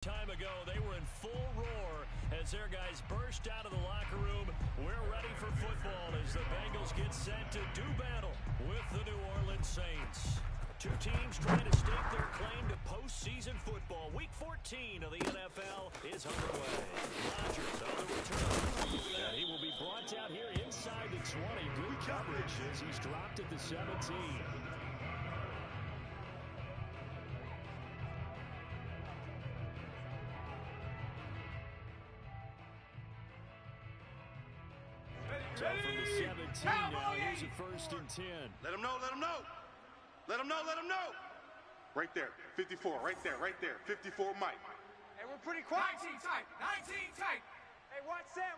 Time ago, they were in full roar as their guys burst out of the locker room. We're ready for football as the Bengals get set to do battle with the New Orleans Saints. Two teams trying to stake their claim to postseason football. Week 14 of the NFL is underway. Rodgers on the return. And he will be brought down here inside the 20. Good coverage as he's dropped at the 17. From the 17, now here's a 1st and 10. Let him know, let him know. Let him know, let him know. Right there, 54, right there, 54 Mike. Hey, we're pretty quiet. 19 tight, 19 tight. Hey, watch Sam.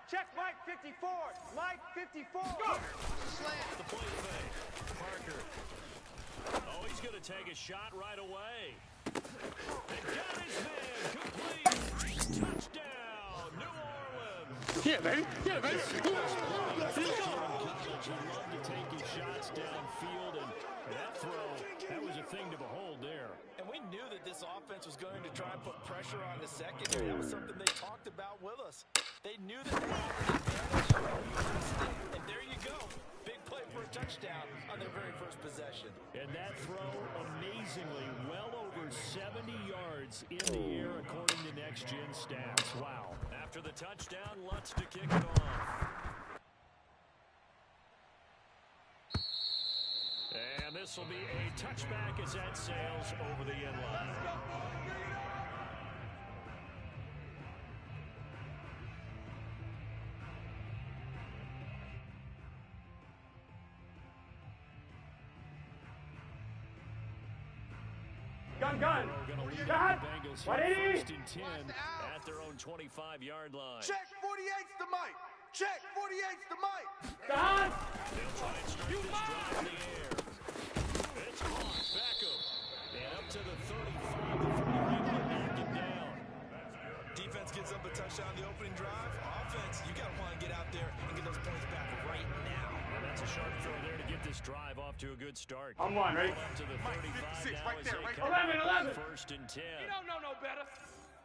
Check Mike 54. Mike 54. Go. Slam. The play fake. Parker. Oh, he's going to take a shot right away. And got his man. Complete. Touchdown, New Orleans. Yeah, baby. Yeah, baby. He loved to take his shots downfield, and that throw, that was a thing to behold there. And we knew that this offense was going to try and put pressure on the secondary. That was something they talked about with us. They knew that they had an advantage. And there you go. Big play for a touchdown on their very first possession. And that throw, amazingly, well over 70 yards in the air according to Next Gen stats. Wow. After the touchdown, Lutz to kick it off. And this will be a touchback as that sails over the end line. Gun. Going to lead the Bengals here 1st and 10 at their own 25-yard line. Check 48's the mic. Check 48's the mic. Gun. They'll try and start this drive in the air. It's caught. Beckham. And up to the 35 before they're able to knock it down. Defense gives up a touchdown the opening drive. Offense, you got to want to get out there and get those points back right now. And that's a sharp throw there to get this drive off to a good start. I'm one, right? Up to the 35 now right as there, they right come there. 11. 1st and 10. You don't know no better.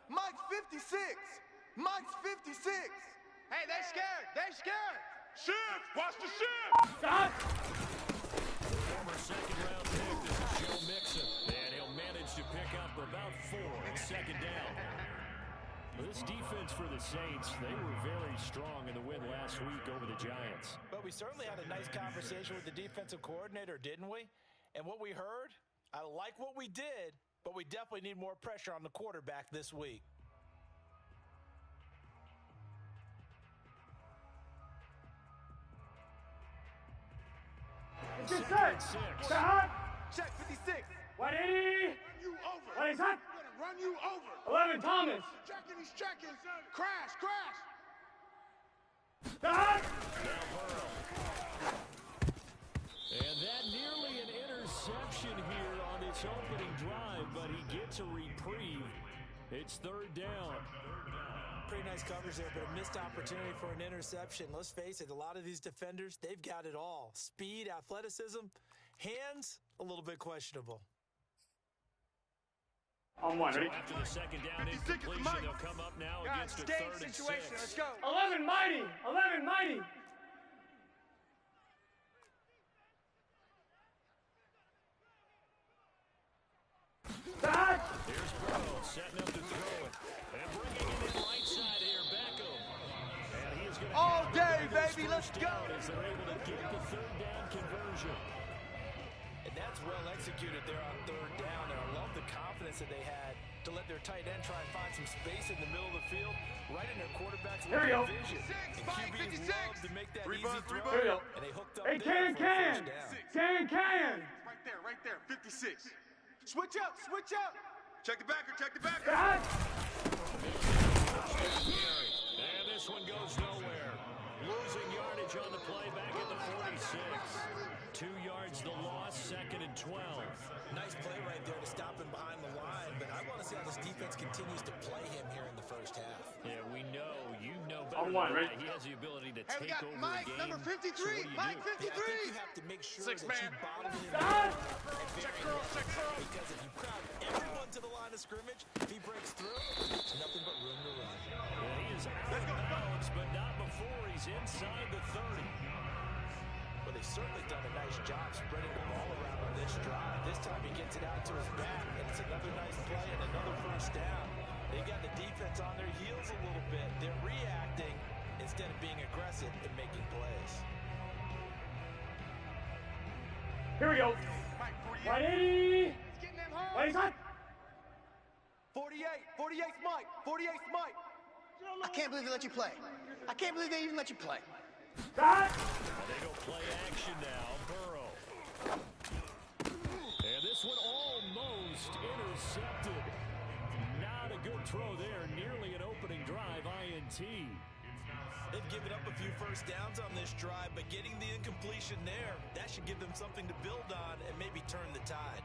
Mike's 56. Mike's 56. Hey, they scared. Shift, watch the shift. Stop. Former second-round pick, this is Joe Mixon. And he'll manage to pick up about 4 on 2nd down. This defense for the Saints, they were very strong in the win last week over the Giants. But we certainly had a nice conversation with the defensive coordinator, didn't we? And what we heard, I like what we did, but we definitely need more pressure on the quarterback this week. It's good. 6. Stop. Check 56. 180. You over. What is that? Run you over. 11 Thomas. Checking, he's checking. Crash. Stop. Now Burrow. And that nearly an interception here on this opening drive, but he gets a reprieve. It's 3rd down. Pretty nice coverage there, but a missed opportunity for an interception. Let's face it, a lot of these defenders, they've got it all. Speed, athleticism, hands, a little bit questionable. I'm one, ready? After the 2nd down incompletion, they'll come up now against a 3rd and 6. Let's go. 11 mighty. Stop. Here's Burrow setting up to throw it. And bringing it in right side here, Beckham. And he is going to All day, baby, let's go. As they're able to get the 3rd down conversion. And that's well executed there on 3rd down. And I love the confidence that they had to let their tight end try and find some space in the middle of the field, right in their quarterback's vision. And QBs love to make that easy throw. Here we go. And they hooked up Hey, there for a first down. Can. Right there, 56. Switch up. Check the backer. Stop. And this one goes nowhere. Losing yardage on the play back at the 46. 2 yards the loss, 2nd and 12. Nice play right there to stop him behind the line, but I want to see how this defense continues to play him here in the first half. Yeah, we know. You know better I'm one, than right? He has the ability to Hey, we take got over Mike, a game. number 53. So what do you Mike do? 53. I think you have to make sure that you bottle him Stop. down. Because if you crowd everyone's to the line of scrimmage. If he breaks through, there's nothing but room to run. Well, he is out of bounds, but not before he's inside the 30. Well, they've certainly done a nice job spreading the ball around on this drive. This time he gets it out to his back, and it's another nice play and another first down. They got the defense on their heels a little bit. They're reacting instead of being aggressive and making plays. Here we go. 180. Wait, hot. 48. 48's Mike. 48's Mike. I can't believe they let you play. I can't believe they even let you play. Stop. They go play action now. Burrow. And this one almost intercepted. Not a good throw there. Nearly an opening drive INT. They've given up a few first downs on this drive, but getting the incompletion there, that should give them something to build on and maybe turn the tide.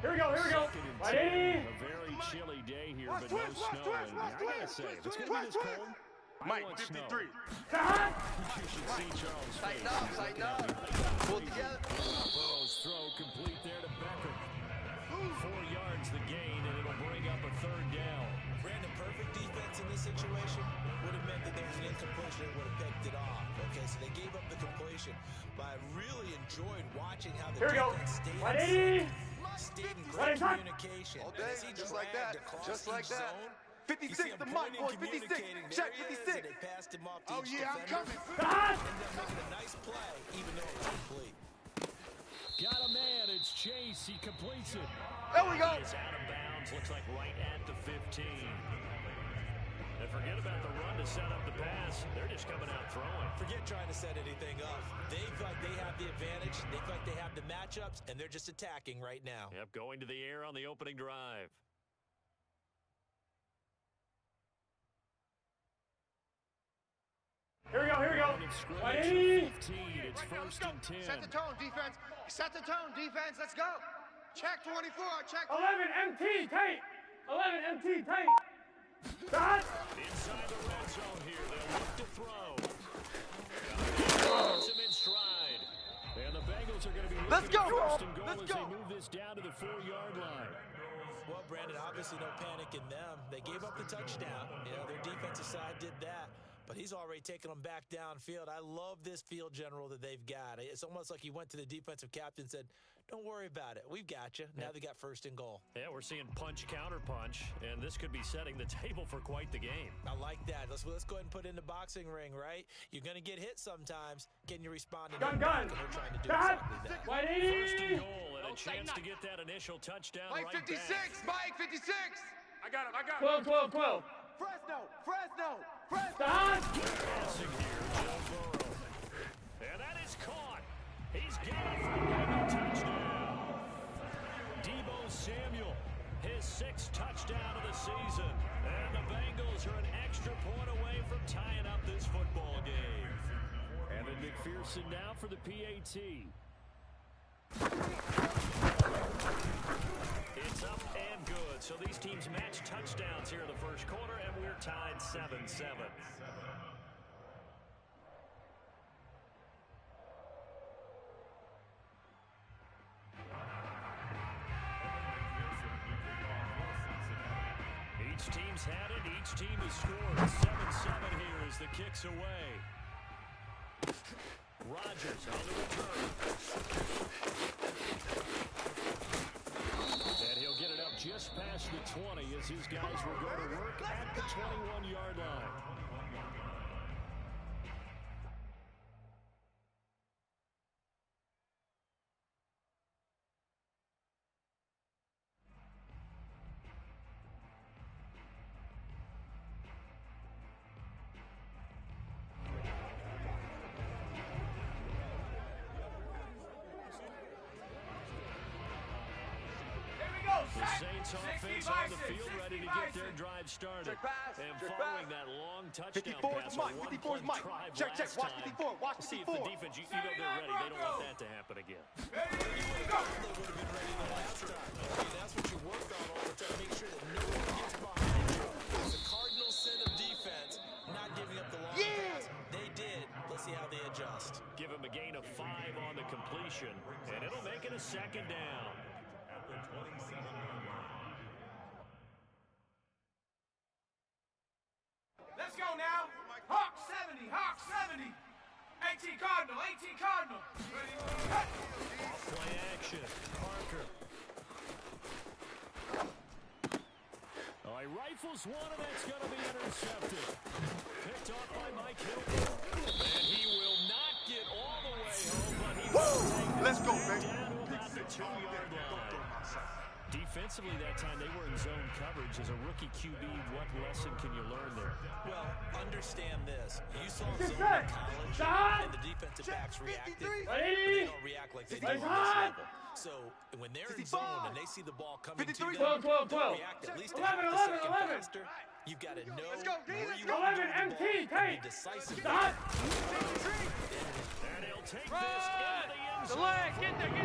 Here we go. Here we go. 180. A very chilly day here, but no snow. And I gotta say, if it's gonna be this cold, Mike, I want 53. snow. Hot. You should see Charles' Tighten face. up, tighten up. Pull it together. Burrow's throw complete there to Beckham. 4 yards the gain, and it'll bring up a third down. Brandon, perfect defense in this situation would have meant that there was an incompletion that would have picked it off. Okay, so they gave up the completion, but I really enjoyed watching how the Here we go. defense stayed 180. stayed in What great is that? communication. All day, As he just like dragged that, across just like each that. zone, 56 you see him to Mike, pointing, boys, 56. communicating. Check There he is, 56. and they passed him off to Oh, each yeah, I'm defender. coming. Hot. Ended up making a nice play, even though it was complete. Got a man. It's Chase. He completes it. There we go. He's out of bounds. Looks like right at the 15. And forget about the run to set up the pass. They're just coming out throwing. Forget trying to set anything up. They feel like they have the advantage. They feel like they have the matchups, and they're just attacking right now. Yep, going to the air on the opening drive. Here we go. Here we go. Line of scrimmage 180. from 15. It's first and 10. Set the tone, defense. Set the tone, defense. Let's go. Check 24. Check. 11 MT tight. 11 MT tight. Hot. Inside the red zone here. They'll look to throw. Gets him in stride. And the Bengals are going to be Let's looking go. at first and goal Let's as go. they move this down to the 4-yard line. Well, Brandon, obviously no panic in them. They gave up the touchdown. You know, their defensive side did that. But he's already taken them back downfield. I love this field general that they've got. It's almost like he went to the defensive captain and said, don't worry about it. We've got you. Now they got first and goal. Yeah, we're seeing punch, counter punch, and this could be setting the table for quite the game. I like that. Let's go ahead and put it in the boxing ring, right? You're going to get hit sometimes. Can you respond? Gun. And they're trying to do Hot. exactly that. 180. First and goal, and a chance to get that initial touchdown Mike right 56. back. Mike 56. I got him. I got him. 12. Fresno. Fresno. Hot. Passing here, Joe Burrow. And that is caught. He's got it for another touchdown. Deebo Samuel, his 6th touchdown of the season. And the Bengals are an extra point away from tying up this football game. Evan McPherson now for the PAT. It's up and good. So these teams match touchdowns here in the first quarter, and we're tied 7-7. Each team's had it. Each team has scored. 7-7 here as the kick's away. Rodgers on the return. And he'll get it up just past the 20 as his guys will go to work at the 21-yard line. The Saints offense on the field ready to get their drive started. Check pass, And check following pass. that long touchdown 54 pass, is Mike, a 54 is one-play Mike. drive Check, last watch time. 54, watch See if the 54. defense, you know they're ready. They don't want that to happen again. They would have been ready the last time. Okay, that's what you work on all the time. Make sure that no one gets behind you. It's a cardinal sin of defense. gain of 5 on the completion, and it'll make it a second down. Let's go now. Hawk 70, Hawk 70. 18 Cardinal, 18 Cardinal. Ready? Off play action. Parker. Oh, he rifles one, and that's going to be intercepted. Picked off by Mike Hilton. And he will not get all the way home, but he will take Let's go, baby. baby. Down to about the 2-yard line. Defensively that time, they were in zone coverage. As a rookie QB, what lesson can you learn there? Well, understand this. You saw zone in college, and the defensive backs reacted, but they don't react like they do on this level. So when they're in zone and they see the ball coming to them, they'll react at least a half a second faster. You've got to know where you want to go with the ball and be decisive. And he'll take this into the end zone. Get there.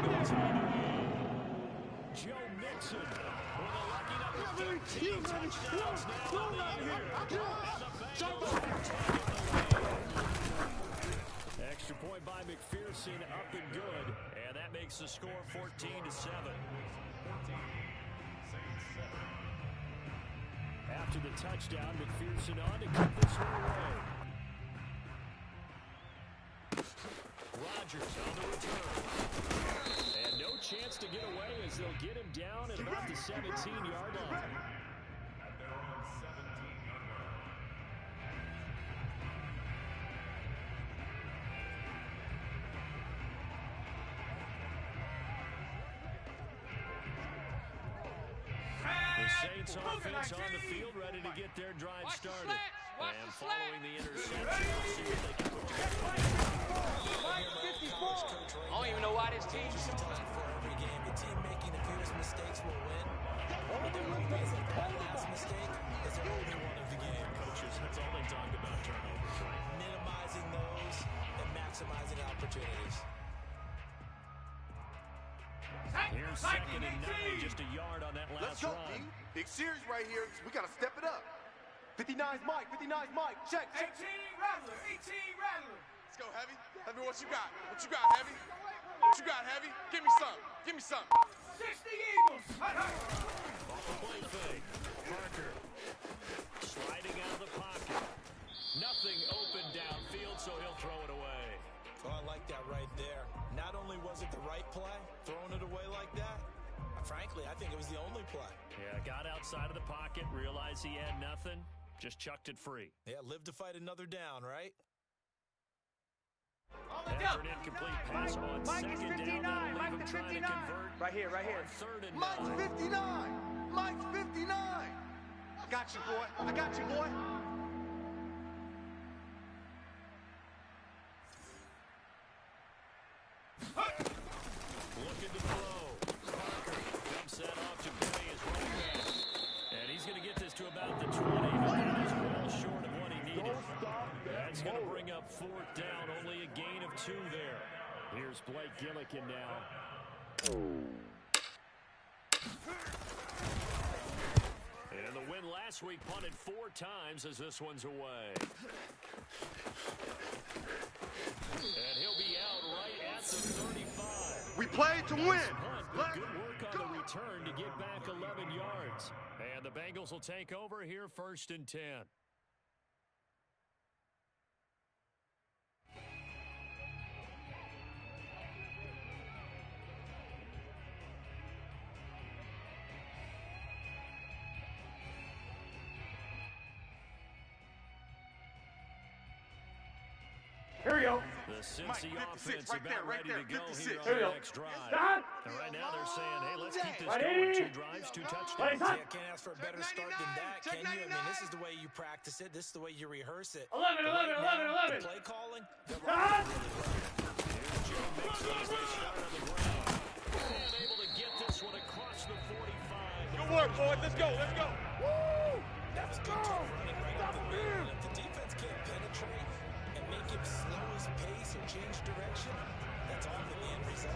Joe Mixon with a lucky number 13 touchdowns now on the year. And the Bengals have taken the lead. Extra point by McPherson, up and good. And that makes the score 14-7. After the touchdown, McPherson on to keep this one away. Rodgers on the return. And no chance to get away as they'll get him down at about the 17-yard line. The Saints offense on the field, ready to get their drive started. And following the interception, we'll see what they can put together. Mike 54. I don't even know why this team Coaches are telling for every game, the team making the fewest mistakes will win. But there will be that last mistake is the only one of the game. Coaches, that's all they talk about, turnovers, right? Minimizing those and maximizing opportunities. Here's 2nd and 9, just a yard on that Let's last go, run. D. Big series right here. We got to step it up. 59's Mike, 59's Mike. Check. 18 Rattler, 18 Rattler. Let's go, Heavy. Heavy, what you got? What you got, Heavy? What you got, Heavy? Give me some. Give me some. 60 Eagles. Off the play fake. Parker sliding out of the pocket. Nothing open downfield, so he'll throw it away. Oh, I like that right there. Not only was it the right play, throwing it away like that, frankly, I think it was the only play. Yeah, got outside of the pocket, realized he had nothing, just chucked it free. Yeah, live to fight another down, right? After an incomplete pass on Mike is 2nd 59. down, that'll leave Mike him is trying to 59. convert. Right here, right here. 3rd and Mike's 9. 59. Mike's 59. I got you, boy. I got you, boy. Looking to throw. Parker dumps that off to Gray, his running back. And he's going to get this to about the 20, but that is well short of what he needed. That's going to bring up 4th down, only a gain of 2 there. Here's Blake Gillikin now. And the win last week punted 4 times as this one's away. And he'll be out right at the 35. We played to win. But good work on the return to get back 11 yards. And the Bengals will take over here 1st and 10. Here we go. The Cincy Mike, 56, offense right about there, right ready there, to go 56. here on Here we the go. next drive. Stop. And right now they're saying, hey, let's keep this Ready? going. 2 drives, 2 Ready, touchdowns. son. Yeah, can't ask for a better start than that, can you? I mean, this is the way you practice it. This is the way you rehearse it. 11, But 11, right 11, 11. now, the play calling, they're Stop. Here's Joe Mixon as they start on the ground. And able to get this one across the 45. Good work, boys. Let's go. Let's go. That was good tough running right up the middle. And if the defense can't penetrate and make him slow his pace or change direction, that's all in the end result.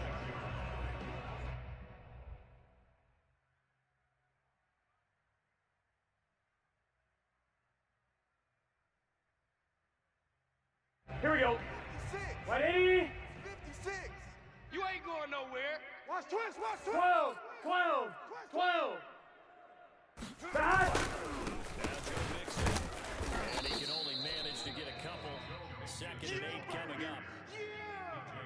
Here we go. 56. Ready? nowhere. Watch twist, watch twist. 12, 12, 12. Back. And he can only manage to get a couple. 2nd and 8 coming up.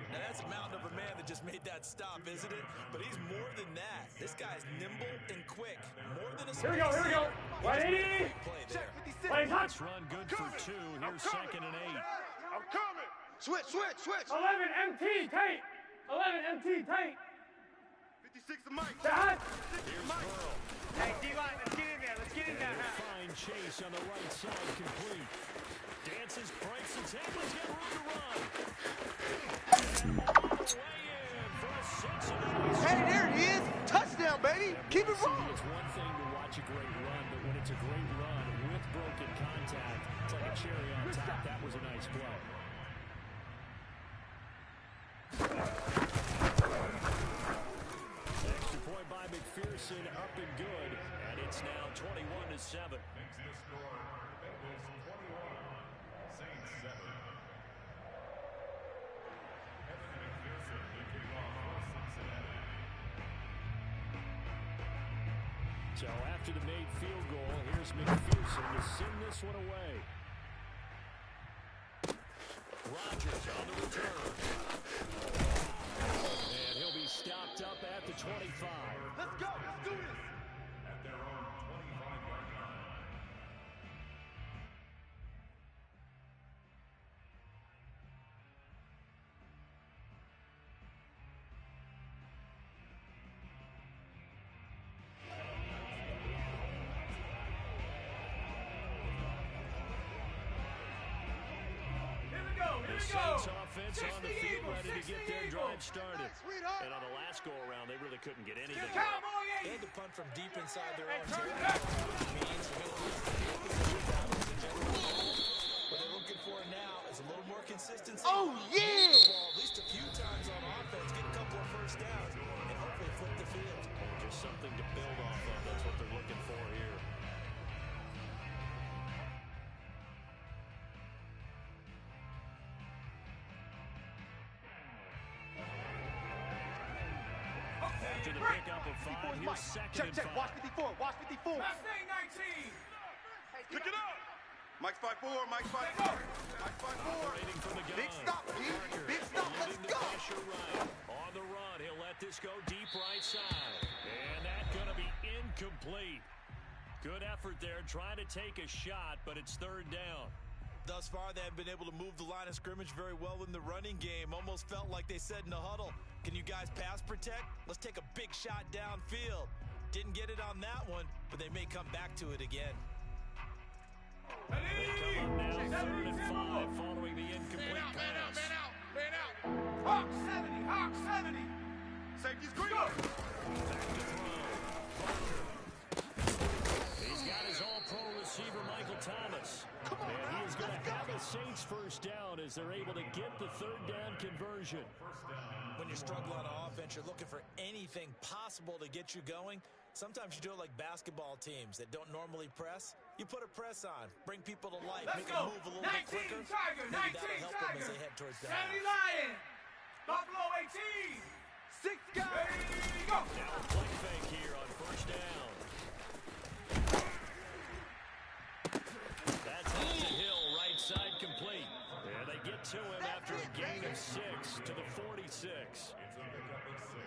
Now that's a mountain of a man that just made that stop, isn't it? But he's more than that. This guy's nimble and quick. More than a Here we go, here we go. 180. play there. Play touch. This run good for 2. Here's 2nd and 8. I'm coming. Switch, switch, switch. 11 MT tape. 11 MT tape. 56 to Mike. Back. Here's Burrow. Hey, D-line, let's get in there. Let's get in there. And a fine chase on the right side, complete. Dances, breaks, and Tampa's got room to run. And all the way in for a 6-and-8. Hey, there he is. Touchdown, baby. Keep it rolling. It's one thing to watch a great run, but when it's a great run with broken contact, it's like a cherry on top. That was a nice play. Extra point by McPherson, up and good, and it's now 21-7. So after the made field goal, here's McPherson to send this one away. Rodgers on the return. And he'll be stopped up at the 25. Let's go. Let's do this. At their own 25-yard line. The Saints offense on the field, ready to get their drive started. And on the last go-around, they really couldn't get anything. They had to punt from deep inside their own territory, which means you're going to lose the field position battles in general. What they're looking for now is a little more consistency. Oh, yeah! Ball at least a few times on offense, get a couple of first downs, and hopefully flip the field. Just something to build off of. That's what they're looking for here. After the pickup of 5, here's 2nd Check, and check. 5. Watch 54. Watch 54. Mustang 19. Pick it up. Mike's 5'4", Mike's 5'4". Mike's 5'4". Operating from the gun. Big stop, D. Big stop. Let's Leading the go. pressure right. On the run, he'll let this go deep right side. And that's going to be incomplete. Good effort there, trying to take a shot, but it's 3rd down. Thus far, they haven't been able to move the line of scrimmage very well in the running game. Almost felt like they said in the huddle, can you guys pass protect? Let's take a big shot downfield. Didn't get it on that one, but they may come back to it again. They come up now 3rd and 5 following the incomplete pass. Man out. Hawk 70, Hawk 70. Safety's green. Go. Back to throw. He's got his all-pro receiver, Michael Thomas. And he is going to have a Saints first down as they're able to get the 3rd down conversion. When you're struggling on offense, you're looking for anything possible to get you going. Sometimes you do it like basketball teams that don't normally press. You put a press on, bring people to life, Let's make go. them move a little bit 19 quicker. Tiger, Maybe 19 that'll help them Tiger. as they head towards the Sandy half. Lion. Buffalo 18. 6 guys. Ready, go. Now a play fake here on 1st down. That's off the hill, right side complete. And they get to him after a gain of 6 to the 46.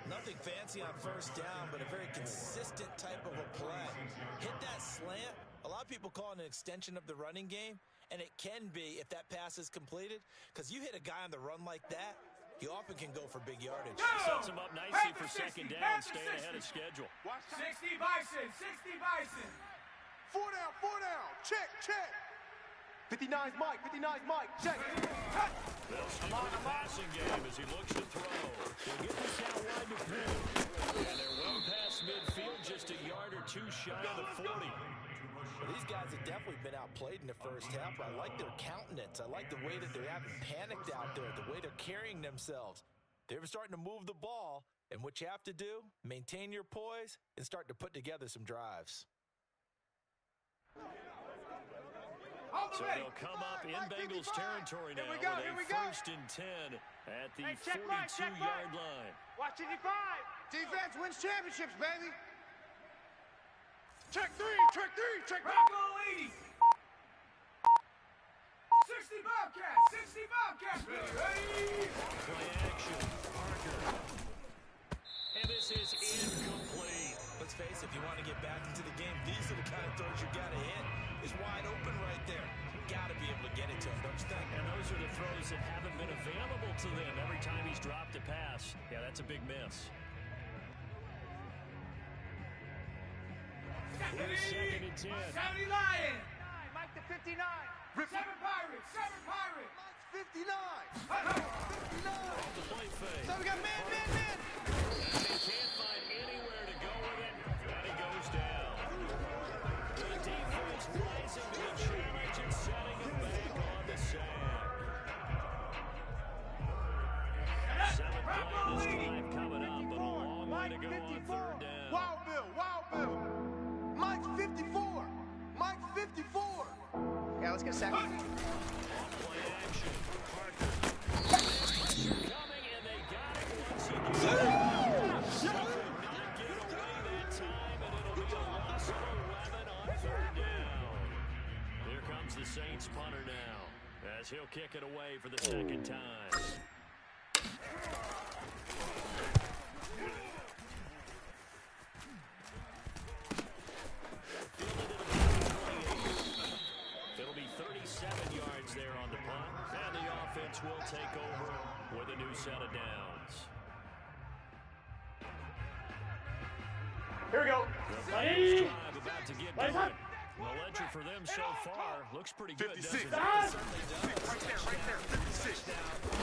Nothing fancy on 1st down, but a very consistent type of a play. Hit that slant. A lot of people call it an extension of the running game, and it can be if that pass is completed, because you hit a guy on the run like that, you often can go for big yardage. Sets him up nicely for 2nd down, staying ahead of schedule. 60 Bison, 60 Bison. 4 down, 4 down. Check, check. 59's Mike, 59's Mike. Check. They'll stick with the passing game as he looks to throw. He'll get this out wide to Penn. And they're well past midfield, just a yard or 2 shy of the 40. Well, these guys have definitely been outplayed in the 1st half. I like their countenance. I like the way that they haven't panicked out there, the way they're carrying themselves. They're starting to move the ball, and what you have to do, maintain your poise and start to put together some drives. So they'll come up in Bengals territory now with a 1st and 10 at the 42-yard line. Watch 55. Defense wins championships, baby. Check three, check three, check three. Bravo 80. 60 Bobcats, 60 Bobcats, baby. Play action, Parker. And this is incomplete. Let's face it, if you want to get back into the game, these are the kind of throws you got to hit. It's wide open right there. Got to be able to get it to him, don't you think? And those are the throws that haven't been available to them every time he's dropped a pass. Yeah, that's a big miss. Here's 2nd and 10. 70 Lions. Mike to 59. 7 Pirates, 7 Pirates. 59. 59. Off the play fake. So we got man. He can't find anywhere to go with it, and he goes down. The defense rising to the challenge and setting him back on the sand. 7th play of this drive coming up, but a long way to go on 3rd down. Wild Bill. Mike's 54. Mike's 54. Yeah, let's get a second. Play action. Parker. Pressure coming, and they got it once again. So could not get away that time, and it'll be a loss of 11 on 3rd down. Here comes the Saints punter now, as he'll kick it away for the 2nd time. It'll be 37 yards there on the punt, and the offense will take over with a new set of downs. Here we go. The Bengals drive about to get going. The ledger for them so far looks pretty good, doesn't it? 56. Right there. 56.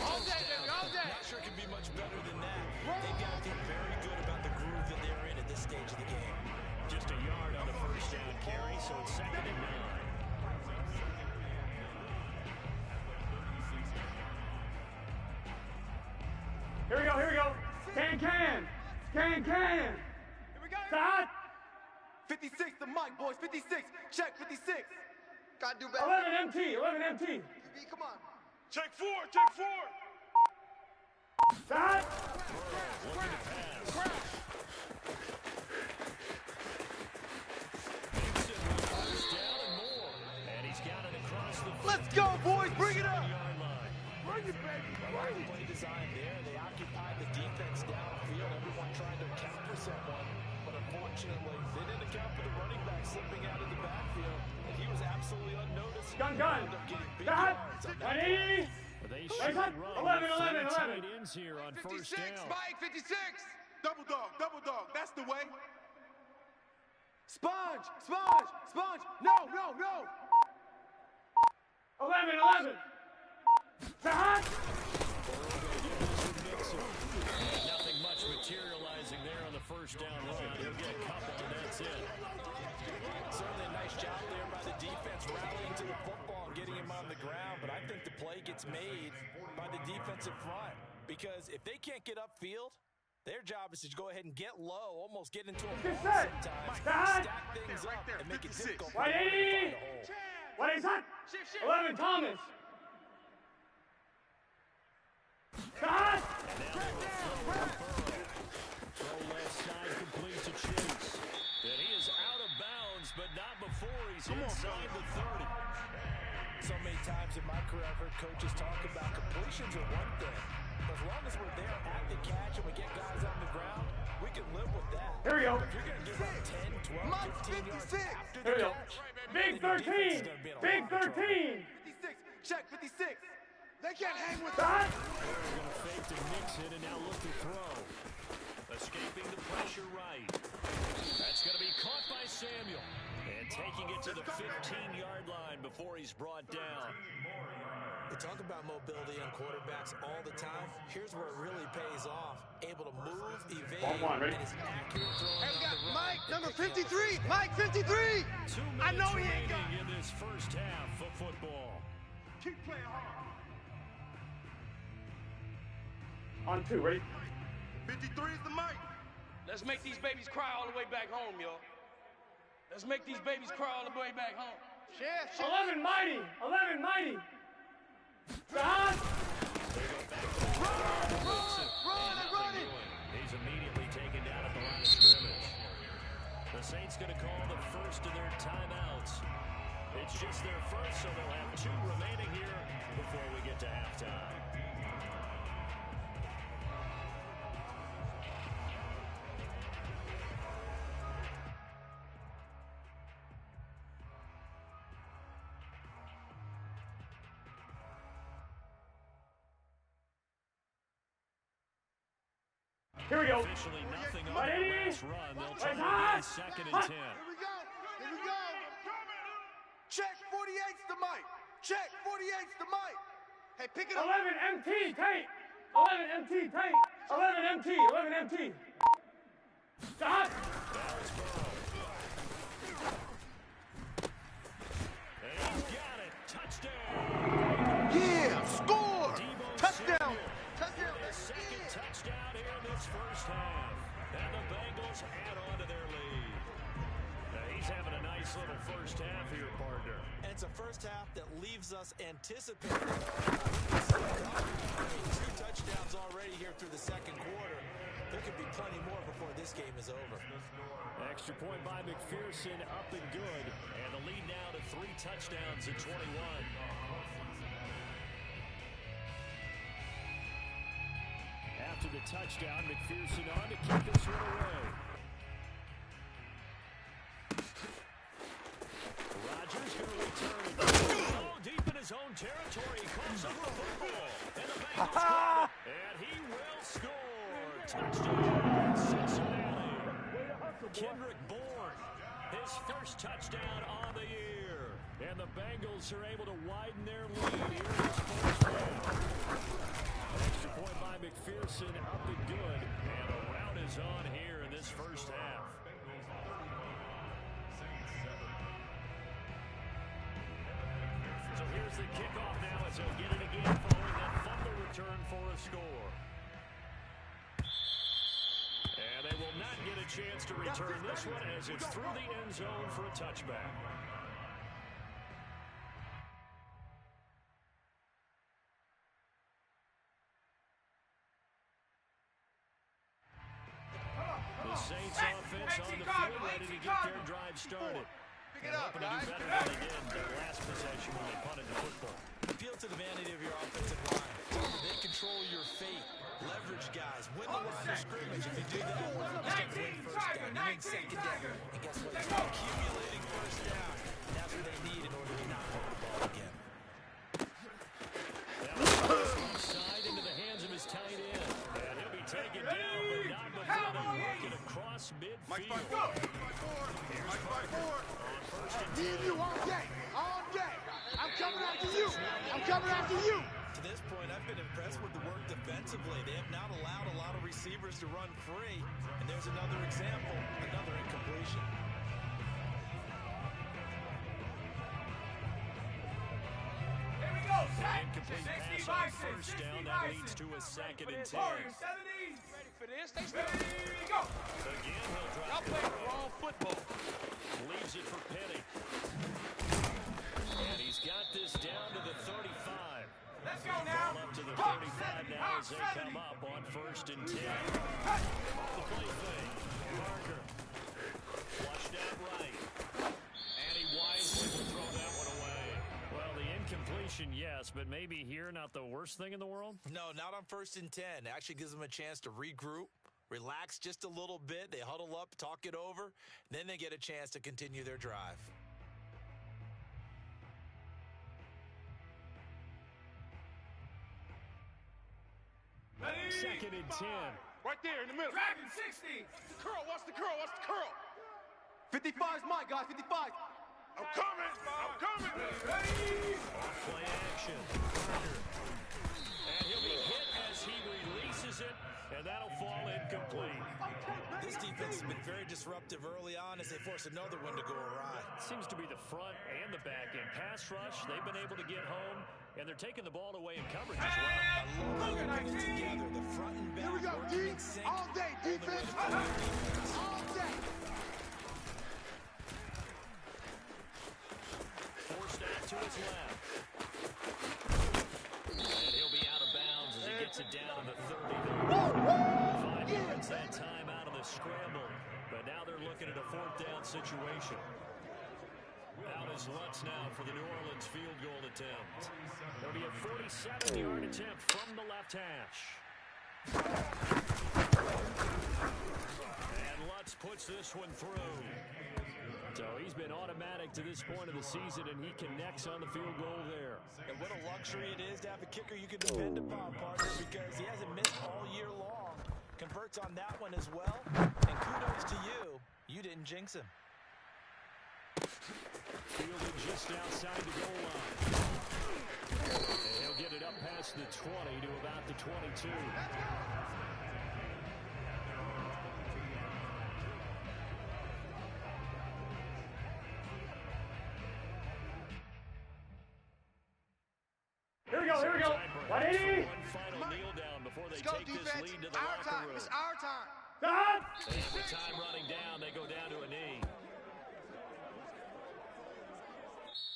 All day, baby, all day. Not sure it can be much better than that. They've got to feel very good about the groove that they're in at this stage of the game. Just a yard on the 1st down carry, so it's 2nd and 9. Here we go. Can. Here we go. Stop. 56 to Mike, boys. 56. Check 56. Gotta do better. 11 MT. Come on. Check 4. Stop. Looking to pass. Gibson with 1st down and more. And he's got it across the Let's go, boys. Bring it up. 7-yard line. Bring it, baby. Bring it. Play design there. They occupied the defense downfield. Everyone trying to account for someone. But unfortunately, they didn't account for the running back slipping out of the backfield. And he was absolutely unnoticed. Gun. Ended up getting big Stop. yards on that. 20. They should run 11. tight ends here on 1st 56, down. Mike, 56. Double dog. That's the way. Sponge. No. 11. Stop. Nothing much materializing there on the 1st down run. He'll get a couple, and that's it. Certainly a nice job there by the defense rallying to the football and getting him on the ground, but I think the play gets made by the defensive front because if they can't get upfield, their job is to go ahead and get low, almost get into a ball sometimes, stack things up, and make it difficult for them to find a hole. What is that? 11 Thomas. Stop. Throw left side complete to Chase. And he is out of bounds, but not before he's inside the 30. So many times in my career, I've heard coaches talk about completions are one thing. But as long as we're there at the catch and we get guys on the ground, we can live with that. Here we go. If you're going to give up 10, 12, Mike, 15 yards 56. after Here the we go. catch, Big then your defense is 13. gonna be in a Big lot of trouble. 13. 56. Check 56. They can't hang with Stop. They're going to fake to mix it and now look to throw. Escaping the pressure right. That's going to be caught by Samuel. And taking it to the 15-yard line before he's brought down. They talk about mobility on quarterbacks all the time. Here's where it really pays off. Able to move, evade, ready? and is accurate throwing Hey, we on got the run. Mike, number 53. Mike, 53. 2 minutes I know he ain't remaining in this 1st half of football. Keep playing hard. On 2, ready? 53 is the mic. Let's make these babies cry all the way back home, yo. Let's make these babies cry all the way back home. Shift. 11 mighty. 11 mighty. Stop. Run. He's immediately taken down at the line of scrimmage. The Saints going to call the first of their timeouts. It's just their first, so they'll have 2 remaining here before we get to halftime. Here we go. Officially nothing on the last run. They'll try again, 2nd and 10. Here we go. Here we go. Check 48's the mic. Check 48's the mic. Hey, pick it up. 11 MT tight. 11 MT tight. 11 MT. 11 MT. Stop. And he's got it. Touchdown. Yeah, score. Touchdown. Touchdown. The second touchdown here in this first half. And the Bengals add on to their lead. He's having a nice little first half here, partner. And it's a first half that leaves us anticipating 2 touchdowns already here through the second quarter. There could be plenty more before this game is over. Extra point by McPherson, up and good. And the lead now to 3 touchdowns at 21. After the touchdown, McPherson on to kick this one away. Rodgers going to return it. Oh, deep in his own territory. He calls up the football. And the Bengals got it. And he will score. Touchdown, Cincinnati. Kendrick Bourne, his first touchdown on the year. And the Bengals are able to widen their lead here in this first half. Extra point by McPherson, up and good. And a rout is on here in this first half. So here's the kickoff now as he'll get it again following that fumble return for a score. And they will not get a chance to return this one as it's through the end zone for a touchback. The Saints offense on the field ready to get their drive started. Pick it up, guys. Do better than they did their last possession when they punted the football. Appeal to the vanity of your offensive line. Tell them they control your fate. Leverage guys. Win the line of scrimmage. If you do that, you start to win first down. You win second down. And guess what? You're accumulating first down. And that's what they need in order to not hold the ball again. Side into the hands of his tight end. And he'll be taken down, but not before they work it across midfield. Mike by 4. Mike by 4. Me and you all day. All day. I'm coming after you. I'm coming after you. To this point, I've been impressed with the work defensively. They have not allowed a lot of receivers to run free. And there's another example, another incompletion. Here we go, set. Incomplete 60 pass by on 6. first 60 down. by That 6. leads to a 2nd and 10. Warriors, 70s. Ready for this? Ready, go. Again, he'll drop Y'all playing the wrong football. Leaves it for Penny. And he's got this down to the 35. Let's go now. Ball up to the Hawk 35 70, now Hawk as they 70. come up on 1st and 10. The play fake. Parker. Flushed out right. And he wisely will throw that one away. Well, the incompletion, yes, but maybe here not the worst thing in the world? No, not on 1st and 10. It actually gives them a chance to regroup, relax just a little bit. They huddle up, talk it over. Then they get a chance to continue their drive. Ready, 2nd and 10. Right there in the middle. Dragon 60. The curl. Watch the curl. Watch the curl. 55's mine, guys. 55. I'm coming. I'm coming. Ready. Play action. Parker. And he'll be hit as he releases it, and that'll fall incomplete. This defense has been very disruptive early on as they force another one to go awry. Seems to be the front and the back end. Pass rush, they've been able to get home, and they're taking the ball away in coverage as well. I love how they put it together. The front and back. Here we go, D. working in sync. All day, defense. All day. gets it down to the 30. 5 yards that time out of the scramble. But now they're looking at a 4th down situation. Out is Lutz now for the New Orleans field goal attempt. It'll be a 47-yard attempt from the left hash. And Lutz puts this one through. So he's been automatic to this point of the season, and he connects on the field goal there. And what a luxury it is to have a kicker you can depend upon, partner, because he hasn't missed all year long. Converts on that one as well. And kudos to you. You didn't jinx him. Fielded just outside the goal line. And he'll get it up past the 20 to about the 22. Here we go. 180. One final kneel down before they Let's go, take this defense. lead to the Our locker time. room. It's our time. Stop. And with time running down, they go down to a knee.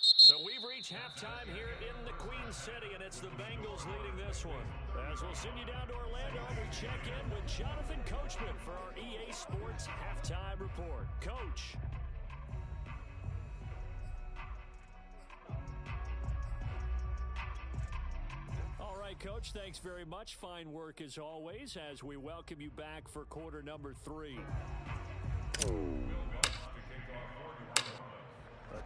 So we've reached halftime here in the Queen City, and it's the Bengals leading this one. As we'll send you down to Orlando, we check in with Jonathan Coachman for our EA Sports Halftime Report. Coach. All right, Coach, thanks very much. Fine work as always as we welcome you back for quarter number 3. The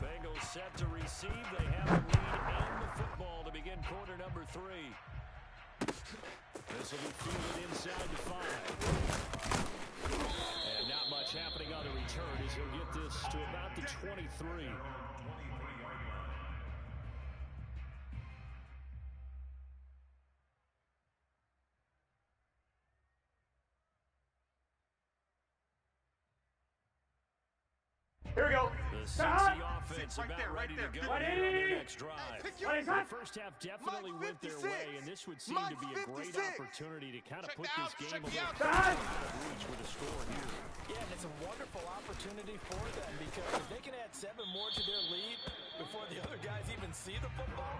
Bengals set to receive. They have the lead and the football to begin quarter number 3. This will be fielded inside the 5. And not much happening on the return as he'll get this to about the 23. Here we go. The Cincy offense Right about there, right ready there. to go on their next drive. Hey, The first half definitely went their way, and this would seem to be a great opportunity to kind of put this game a little out of reach with a score here. Yeah, and it's a wonderful opportunity for them because if they can add 7 more to their lead before the other guys even see the football,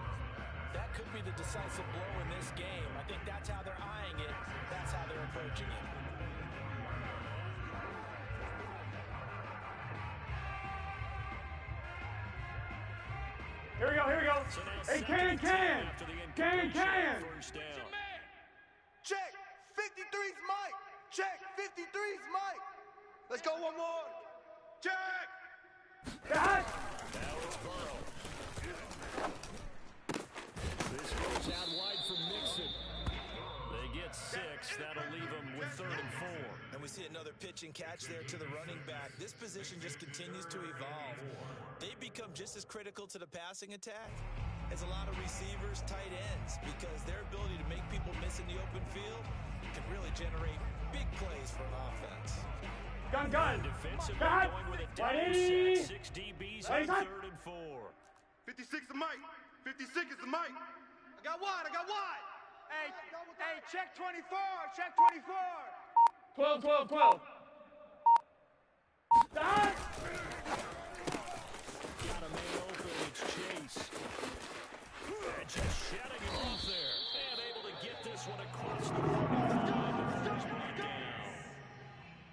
that could be the decisive blow in this game. I think that's how they're eyeing it. That's how they're approaching it. Here we go. So now Hey, second can. after the incompletion Can. first down. Check. 53's Mike. Check. 53's Mike. Let's go one more. Check! Got. Now it's Burrow. This goes out wide for Mixon. They get 6. That'll leave them with 3rd and 4. And we see another pitch and catch there to the running back. This position just continues to evolve. They become just as critical to the passing attack as a lot of receivers, tight ends, because their ability to make people miss in the open field can really generate big plays for an offense. Gun. Defensively Got. going with a down 180. set. 6 DBs on 3rd and 4. 56 is Mike. 56 is the Mike. I got wide. Hey, check 24. Check 24. 12. Stop. Got a man open. It's Chase. And just shedding him off there. And able to get this one across the 45 down.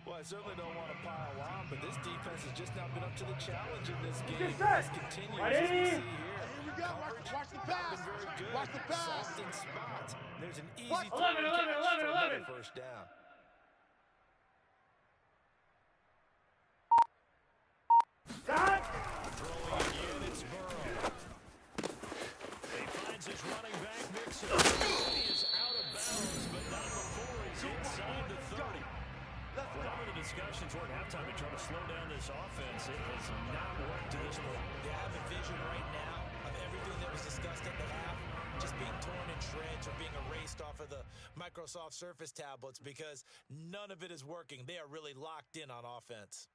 Well, I certainly don't want to pile on, but this defense has just not been up to the challenge in this game. Get set. This continues Ready? as we see here. Here we go. Watch the Not pass. been very good. Watch the pass. Soft in spots. There's an easy 11, throw and 11, catch 11, for 11. another first down. Got. Throwing again, it's Burrow. He finds his running back, Mixon. He is out of bounds, but not before he's inside the 30. One of the discussions were at halftime to try to slow down this offense. It has not worked to this point. They have a vision right now of everything that was discussed at the half just being torn in shreds or being erased off of the Microsoft Surface tablets because none of it is working. They are really locked in on offense.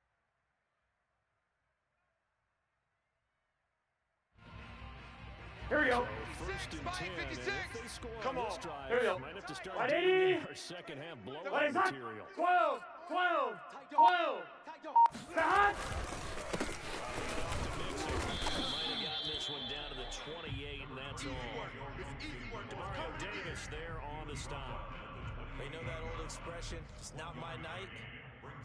Here we go. First and 10, and if they score Come on on. this drive, Here we go. might have to start 180. doing our second half blowout What is that? material. 12. Got. Mixon might have gotten this one down to the 28, and that's all. Demario Davis there on on the stop. You know that old expression, it's not my night?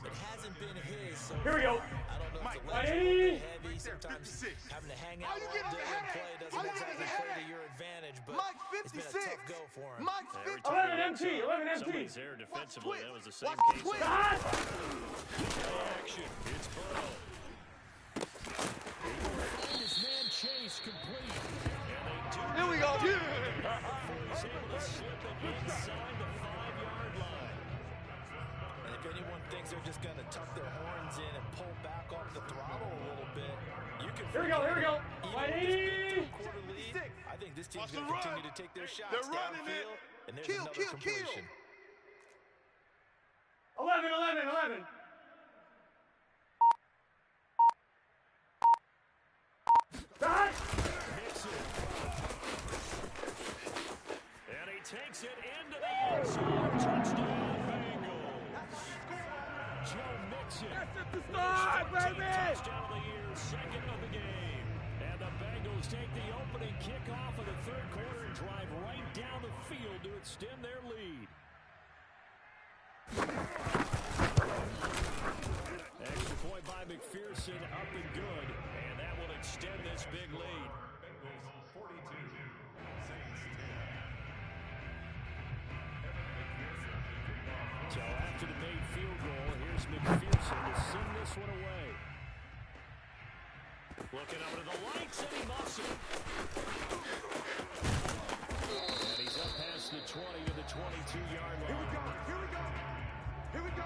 It hasn't been his, so here we go. I don't know if the Mike, legs are a little bit heavy. Sometimes having to hang out you all getting day the and headache? play doesn't exactly play to your advantage, but Mike's it's been a 56. tough go for him. Mike's 56. 11 MT, 11 MT. Somebody's there defensively. That was the same Watch the case. twist. God! Action. It's Burrow. His man chase complete. And they do. Here we go. He's able to slip it inside the 5-yard line. And if anyone thinks they're just going to tuck their horns in and pull back off the throttle a little bit, you can. Here we go, here we go. Even with this big quarter lead, I think this team's going to continue to take their shots downfield, and there's another completion. 11, 11, 11. God! And he takes it into the end zone. Touchdown, Bengals. Joe Mixon. Start, baby! Touchdown of the year, second of the game. And the Bengals take the opening kickoff of the third quarter and drive right down the field to extend their lead. Extra point by McPherson, up and good. And that will extend this big lead. Bengals 42, Saints 10. So after the made field goal, here's McPherson to send this one away. Looking over to the lights, and he muffs it. And he's up past the 20 to the 22-yard line. Here we go. Here we go. Here we go.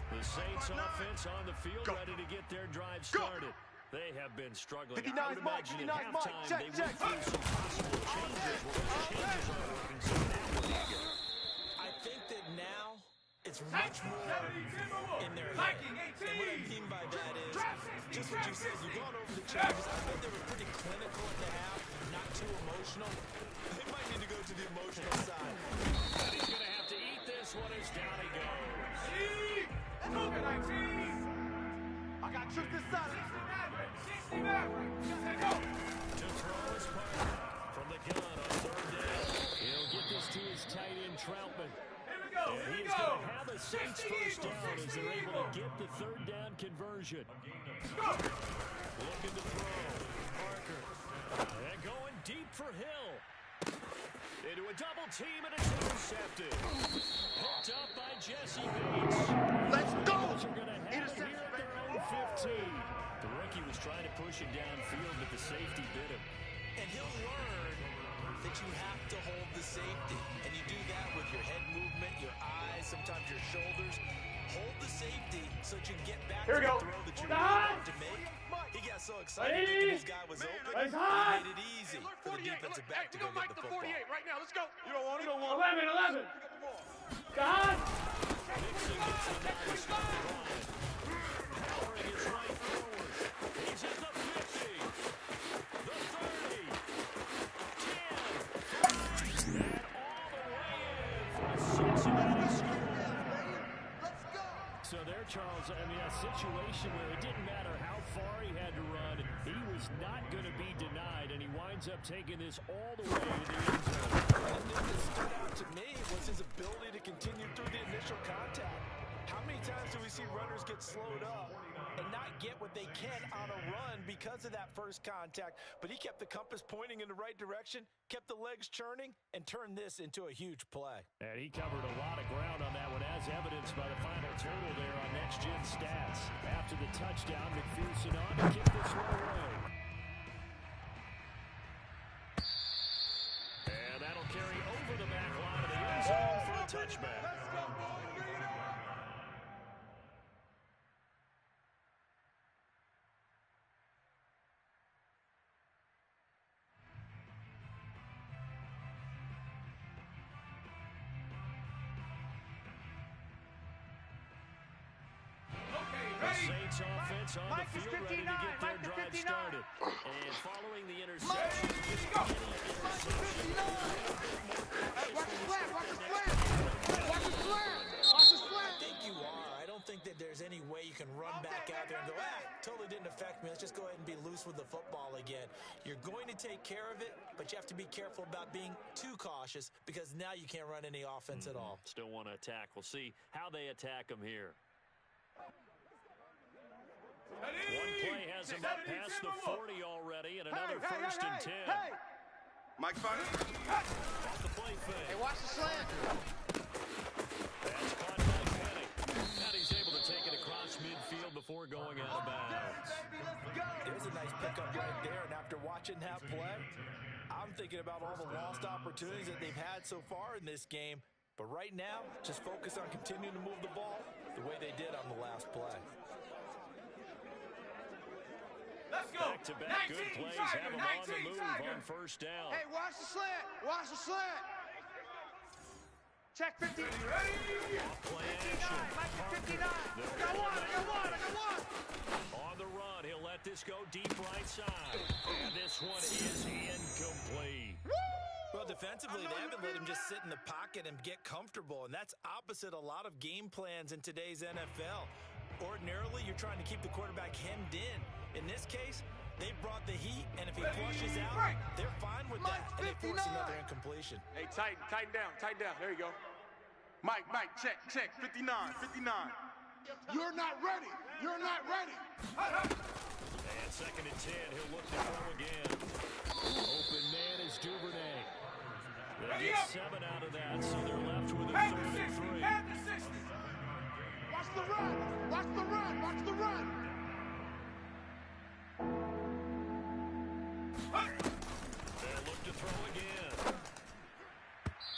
The Saints offense on the field, ready to get their drive started. They have been struggling. I would imagine at halftime they went through some possible changes. Well, those changes are working, so now what do you get? I think that now it's much more in their head. And what I mean by that is, just what you said, you've gone over the changes. I thought they were pretty clinical at the half, not too emotional. They might need to go to the emotional side. And he's going to have to eat this one as down he goes. Look at 19. I got tripped inside. 60 Maverick. Go. To throw his partner from the gun on third down. He'll get this to his tight end, Troutman. Here we go. And Here we he's going go. to have the Saints first down as they're able to get the third down conversion. Go. Looking to throw. Parker. And going deep for Hill. Into a double team, and it's intercepted. Picked up by Jesse Bates. Let's go. Are going to have it here at their own 15. The rookie was trying to push him downfield, but the safety bit him. And he'll learn that you have to hold the safety. And you do that with your head movement, your eyes, sometimes your shoulders. Hold the safety so that you can get back Here to we the go. throw that you really want to make. He got so excited thinking his guy was open, he made it easy for the defensive back to go get the football. right now. Let's go. You don't want it? 11, 11. God! Mixon gets the down to stop the run. Powering his right forward. He's at the 50. The 30. 10. 5. And all the way in for a Cincinnati score. Let's go. So there, Charles, I mean, a situation where it didn't matter how far he had to run, he was not going to be denied, and he winds up taking this all the way to the end zone. And the thing that stood out to me was his ability to continue through the initial contact. How many times do we see runners get slowed up and not get what they can on a run because of that first contact? But he kept the compass pointing in the right direction, kept the legs churning, and turned this into a huge play. And he covered a lot of ground on that one, as evidenced by the final total there on Next Gen Stats. After the touchdown, McPherson on to kick this one away. And that'll carry over the back line of the end zone for a touchback. Saints offense on the field, ready to get their drive started. And following the interception, Watch the flag. Watch the flag. Watch the loose with the football again. You're going to take care of it, but you have to be careful about being too cautious because now you can't run any offense at all. Still want to attack. We'll see how they attack them here. One play has him up past the 40 already, and another first and 10. Mike, fire. Off the play fake. Hey, watch the slant. That's caught by Penny. And he's able to take it across midfield before going out of bounds. There's a nice pickup right there, and after watching that play, I'm thinking about all the lost opportunities that they've had so far in this game. But right now, just focus on continuing to move the ball the way they did on the last play. Let's go. Back-to-back good plays have him on the move on first down. Hey, watch the slant. Watch the slant. Check 50. Ready? 59. Mike to 59. I got one. On the run, he'll let this go deep right side. And this one is incomplete. Well, defensively, they haven't let him just sit in the pocket and get comfortable, and that's opposite a lot of game plans in today's NFL. Ordinarily, you're trying to keep the quarterback hemmed in. In this case, they brought the heat, and if he flushes out, they're fine with that, and they force another incompletion. Hey, tighten down. There you go. Mike, check, 59. You're not ready. And second and 10, he'll look to throw again. Open man is Duvernay. They get 7 out of that, so they're left with a 3rd and 3. Watch the run. They'll look to throw again.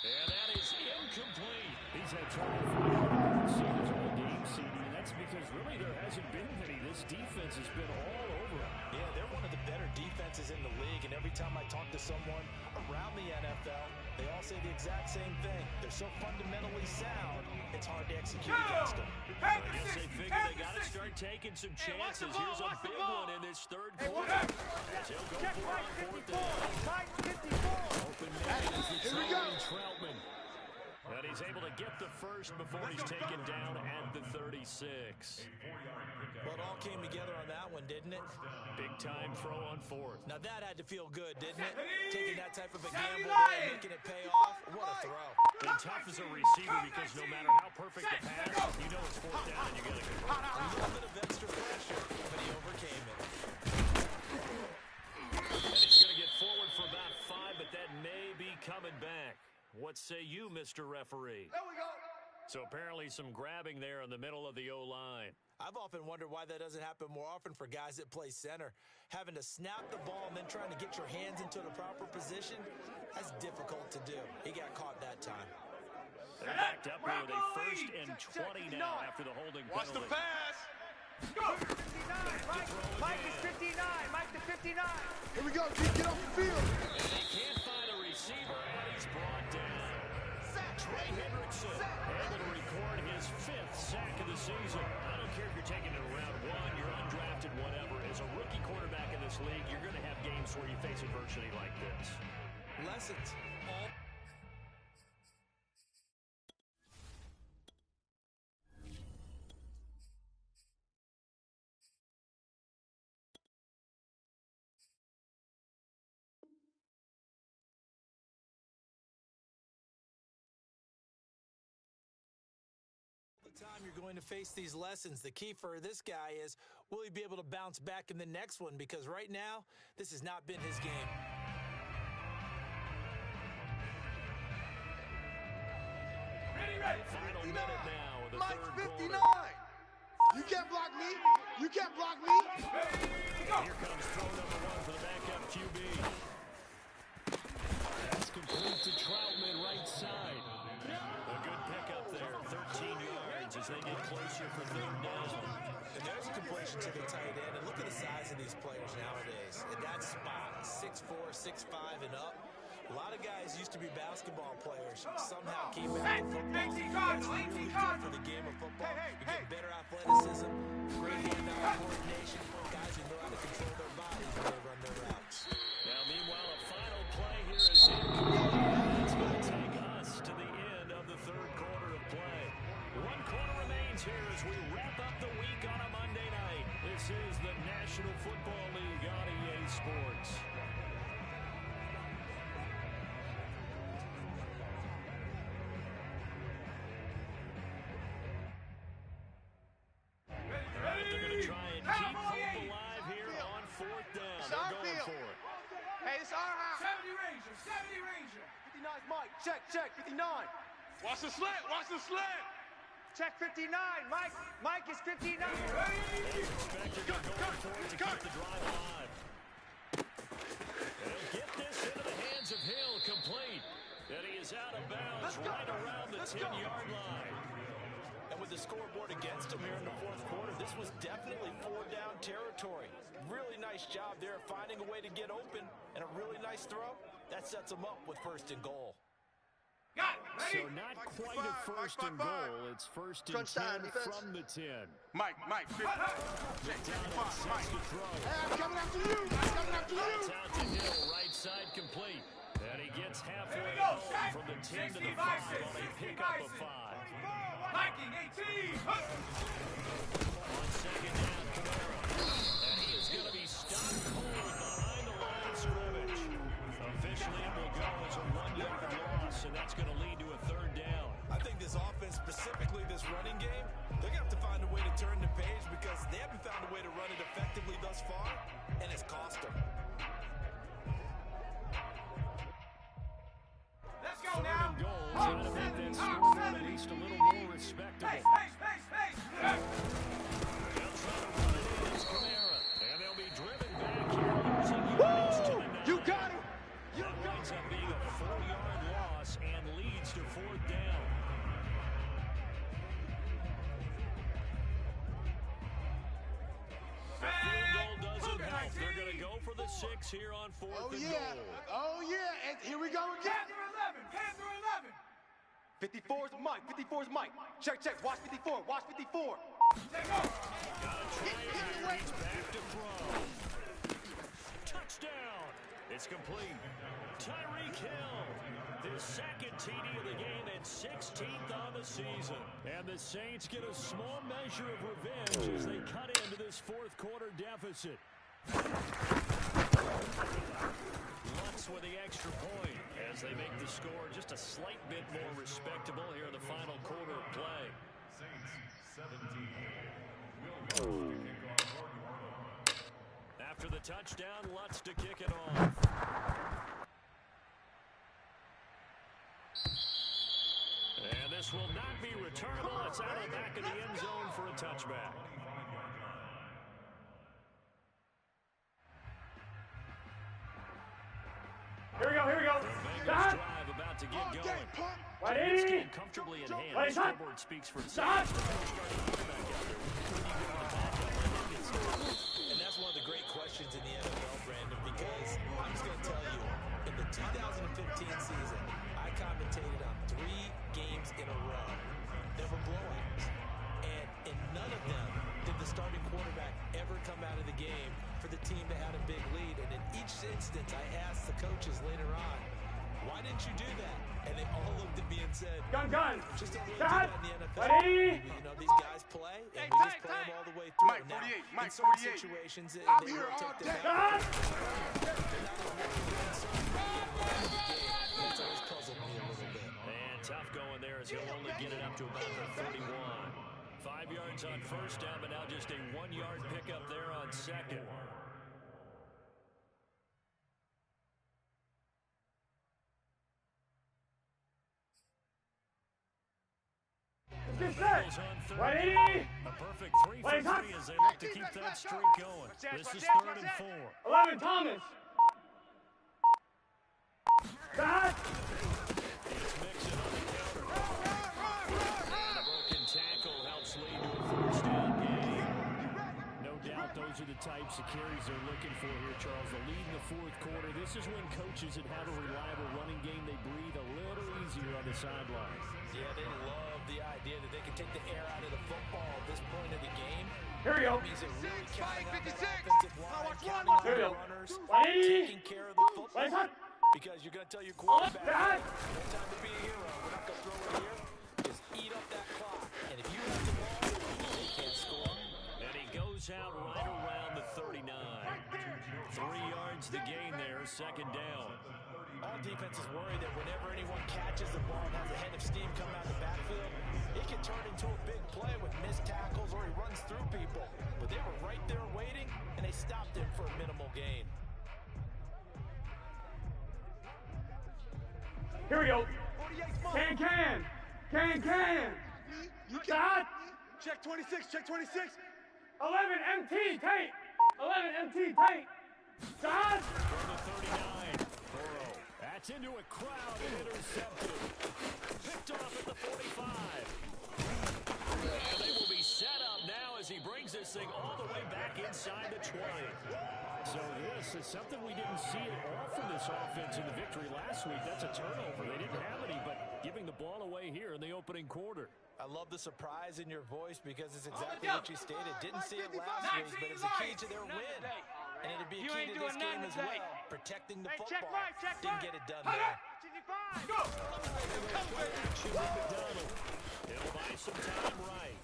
And that is incomplete. He's had trouble finding receivers all game, CD, and that's because really there hasn't been many. This defense has been all over him. Yeah, they're one of the better defenses in the league, and every time I talk to someone around the NFL, they all say the exact same thing. They're so fundamentally sound, it's hard to execute against them. I guess they figure they got to start taking some chances. Here's a big one in this third quarter. He'll go for it on 4th down. Open man is the trailing Troutman. And he's able to get the first before he's taken down at the 36. Well, it all came together on that one, didn't it? Big time throw on 4th. Now that had to feel good, didn't it? Taking that type of a gamble there and making it pay off. What a throw. And tough as a receiver because no matter how perfect the pass, you know it's 4th down and you got to convert. A little bit of extra pressure, but he overcame it. And he's going to get forward for about 5, but that may be coming back. What say you, Mr. Referee? There we go. So apparently some grabbing there in the middle of the O-line. I've often wondered why that doesn't happen more often for guys that play center. Having to snap the ball and then trying to get your hands into the proper position, that's difficult to do. He got caught that time. They're backed up here with a 1st and 20 now after the holding penalty. Watch the pass. Go. 59. Mike is 59. Mike to 59. Here we go. Get off the field. And they can't find a receiver, and he's brought down. Trey Hendrickson able to record his 5th sack of the season. I don't care if you're taking it in round 1, you're undrafted, whatever. As a rookie quarterback in this league, you're going to have games where you face adversity like this. Lessons. All time you're going to face these lessons. The key for this guy is, will he be able to bounce back in the next one? Because right now, this has not been his game. Ready. Final minute now of the Mike, third 59. quarter. You can't block me. Here comes throw number 1 for the backup QB. That's complete to Troutman, right side. A good pickup there, 13 yards as they get closer for 3rd down. And there's a completion to the tight end. And look at the size of these players nowadays. At that spot, 6'4", 6'5", and up. A lot of guys used to be basketball players. Somehow came back to football. That's really good for the game of football. You get better athleticism, great hand-eye coordination. Guys who know how to control their bodies when they run their routes. Now, meanwhile, a final play here is incomplete. It's going to take us to the end of the third quarter of play. 1 quarter remains here as we wrap up the week on a Monday night. This This is the National Football League on EA Sports. They're going to try and keep hope alive here on fourth down. They're going for it. Hey, it's our house. 70 Ranger, 70 Ranger. 59's Mike. Check, 59. Watch the slant, watch the slant. Check 59. Mike is 59. As expected, they're going for it to keep the drive alive. They'll get this into the hands of Hill, complete. And he is out of bounds right around the 10-yard line. And with the scoreboard against him here in the fourth quarter, this was definitely four-down territory. Really nice job there finding a way to get open, and a really nice throw. That sets him up with first and goal. Got it. Ready? So not quite a first and goal. It's first and 10 from the 10. Mike, 50. Check, 5, Mike. Hey, I'm coming after you. I'm coming after you. It's out to Hill, right side complete. And he gets halfway Here we go, home Shaq. from the 10 to the 60 5 Bison, on a 60 pickup of Bison. 5. Viking 18. Huh. On second down, Camara. And he is going to be stopped cold behind the line of scrimmage. Officially, it will go as a 1-yard loss, and that's going to lead to a third down. I think this offense, specifically this running game, they're going to have to find a way to turn the page because they haven't found a way to run it effectively thus far, and it's cost them. Let's go Third now. and goal, Hawk trying to make 70, that Hawk score at 70. least a little more respectable. Pace. They'll try to run it in as Camara, and they'll be driven back here, losing yards to the 9. You got it. That winds up being a 4-yard loss and leads to fourth down. The field goal doesn't help. They're going to go for the 6 here on fourth and goal. Oh, yeah. And here we go again. Panther 11. 54's Mike. 54's Mike. Check. Watch 54. Watch 54. Take over. Gotta try it here. He's back to throw. Touchdown. It's complete. Tyreek Hill, his second TD of the game and 16th on the season. And the Saints get a small measure of revenge as they cut into this fourth quarter deficit. Lutz with the extra point as they make the score just a slight bit more respectable here in the final quarter of play. After the touchdown, Lutz to kick it off. And this will not be returnable. It's out of the back of the end zone for a touchback. Here we go. The Bengals drive about to get going. This game comfortably in hand. The scoreboard speaks for itself. And that's one of the great questions in the NFL, Brandon, because I'm just going to tell you, in the 2015 season, I commentated on 3 games in a row. They were blowouts. And in none of them did the starting quarterback ever come out of the game for the team that had a big lead. And in each instance, I asked the coaches later on, why didn't you do that? And they all looked at me and said, Gun. just don't really do Shot. that in the NFL. Ready? You know, these guys play, and we just play them all the way through. Mike, Now, 48, Mike, in some 48. situations, I'm they here will all take day. the Shot. That's always puzzled me a little bit. And tough going there as he'll only get it up to about the 31. 5 yards on first down, but now just a 1-yard pickup there on second. Get set. Bengals on third Ready? down. A perfect 3 for 3 as they look to keep that streak going. This is third and 4. 11, Thomas. Shot. It's Mixon on the counter. And a broken tackle helps lead to a first down gain. No doubt those are the types of carries they're looking for here, Charles. The lead in the fourth quarter. This is when coaches that have a reliable running game, they breathe a little easier on the sideline. Yeah, they love the idea that they can take the air out of the football at this point of the game. Here we go. That means they're really counting on that 56. offensive line, Watch counting one. on Here we the go. runners, Ready? taking care of the Ready, football. hot. Because you're going to tell your quarterback, Shot. no time to be a hero. We're not going to throw it here. Just eat up that clock. And if you have the ball, they can't score. And he goes out right First, second down. All defenses worry that whenever anyone catches the ball and has a head of steam coming out of the backfield, it can turn into a big play with missed tackles or he runs through people. But they were right there waiting, and they stopped him for a minimal gain. Here we go. Can. Shot. Check 26, check 26. 11 MT tape. 11 MT tape. Shot. From the 39. Burrow. That's into a crowd and intercepted. Picked off at the 45. And they will be set up now as he brings this thing all the way back inside the 20. So this is something we didn't see at all from this offense in the victory last week. That's a turnover. They didn't have any, but giving the ball away here in the opening quarter. I love the surprise in your voice because it's exactly what you stated. Didn't see it last week, but it's a key to their win. And it'll be a key to this game as well. Protecting the football. Didn't get it done there. Go. He'll buy some time right.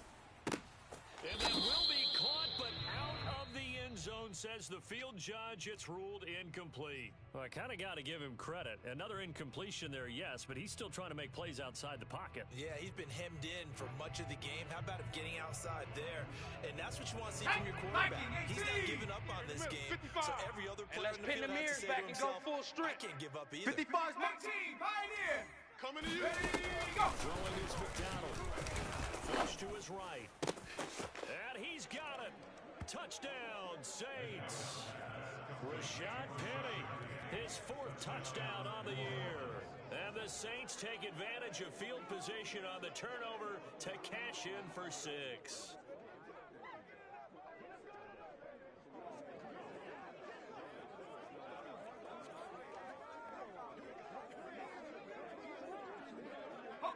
And that will be caught, but out of the end zone, says the field judge. It's ruled incomplete. Well, I kind of got to give him credit. Another incompletion there, yes, but he's still trying to make plays outside the pocket. Yeah, he's been hemmed in for much of the game. How about him getting outside there? And that's what you want to see from your quarterback. He's not giving up on this game. So every other player in the field has to say to himself, I can't give up either. 55's my team, Pioneer. Coming to you. Throwing is McDonald. Flush to his right. And he's got it. Touchdown, Saints. Rashad Penny, his fourth touchdown on the year. And the Saints take advantage of field position on the turnover to cash in for 6.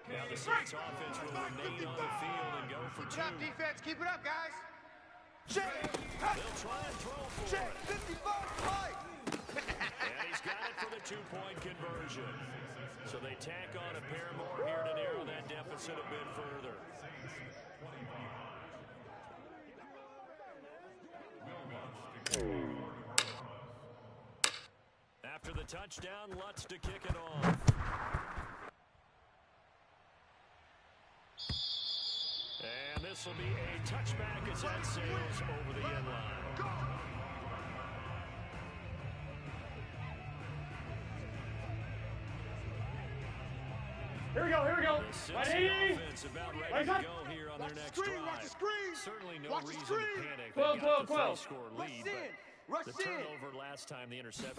Now the Saints offense will remain on the field and go for 2. Good job, defense. Keep it up, guys. Check. They'll try and throw for Check. it. 55 Mike. And he's got it for the 2-point conversion. So they tack on a pair more here to narrow that deficit a bit further. After the touchdown, Lutz to kick it off. And this will be a touchback as that sails over the end line. Here we go. The Cincinnati offense about ready to go here on their next drive. Certainly no reason to panic. They got the 3-score lead, but the turnover last time, the interception.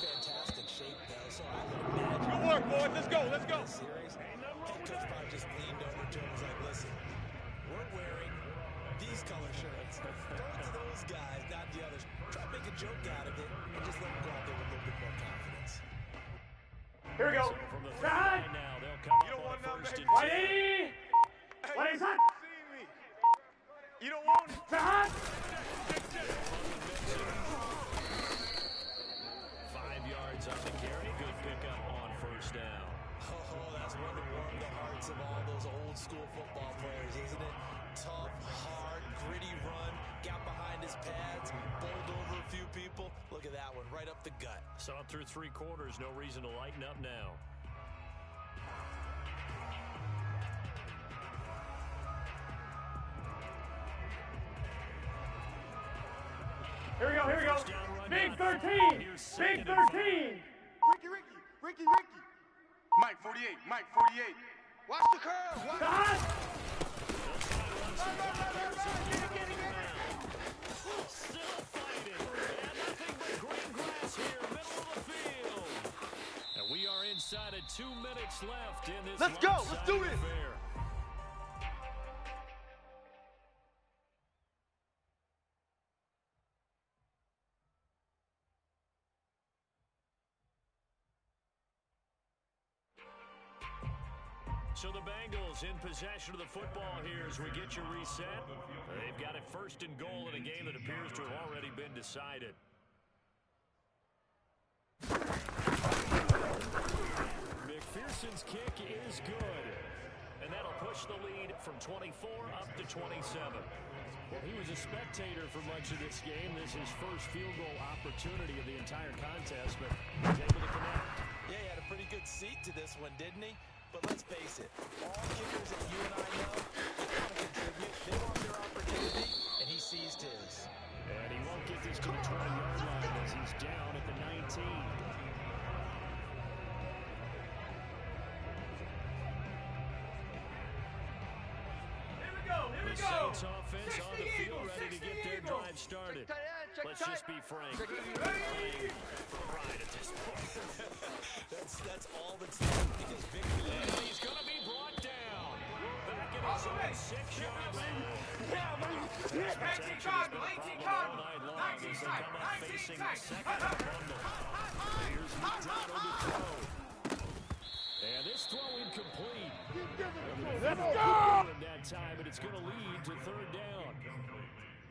Fantastic shape, though. So I would imagine. Good work, boys. Let's go. Series. Head coach probably just leaned over to him and was like, listen, we're wearing these color shirts. Throw it to those guys, not the others. Try to make a joke out of it and just let them go out there with a little bit more confidence. Here we go. So from the 39 now, they'll come up on first and 10. What is that? You don't want it. Shot. 5 yards on the carry. Good pickup on first down. Oh, that's one to warm the hearts of all those old school football players, isn't it? Tough, hard, gritty run, got behind his pads, bowled over a few people. Look at that one, right up the gut. Saw it through 3 quarters. No reason to lighten up now. Here we go. Big 13. Big 13. Ricky. Mike 48. Watch the curve. Watch. Shot. Still fighting. And nothing but green grass here, middle of the field. And we are inside of 2 minutes left in this. Let's go. Let's do this. Affair. So the Bengals in possession of the football here as we get you reset. They've got it first and goal in a game that appears to have already been decided. McPherson's kick is good. And that'll push the lead from 24 up to 27. Well, he was a spectator for much of this game. This is his first field goal opportunity of the entire contest, but he's able to connect. Yeah, he had a pretty good seat to this one, didn't he? But let's face it, all kickers that you and I know, they want to contribute, they want their opportunity, and he seized his. And he won't get this to the 20-yard line as he's down at the 19. Here we The go. Saints offense on the field, ready to get their drive started. Let's just be frank. Playing for pride at this point. That's all that's left because victory. And he's going to be brought down. Back in his own 6-yard line. 18 Cardinal, 18 Cardinal, 19 tight, 19 tight. Here's McDonald to throw. And this throw incomplete. Let's go. That time, and it's going to lead to third down.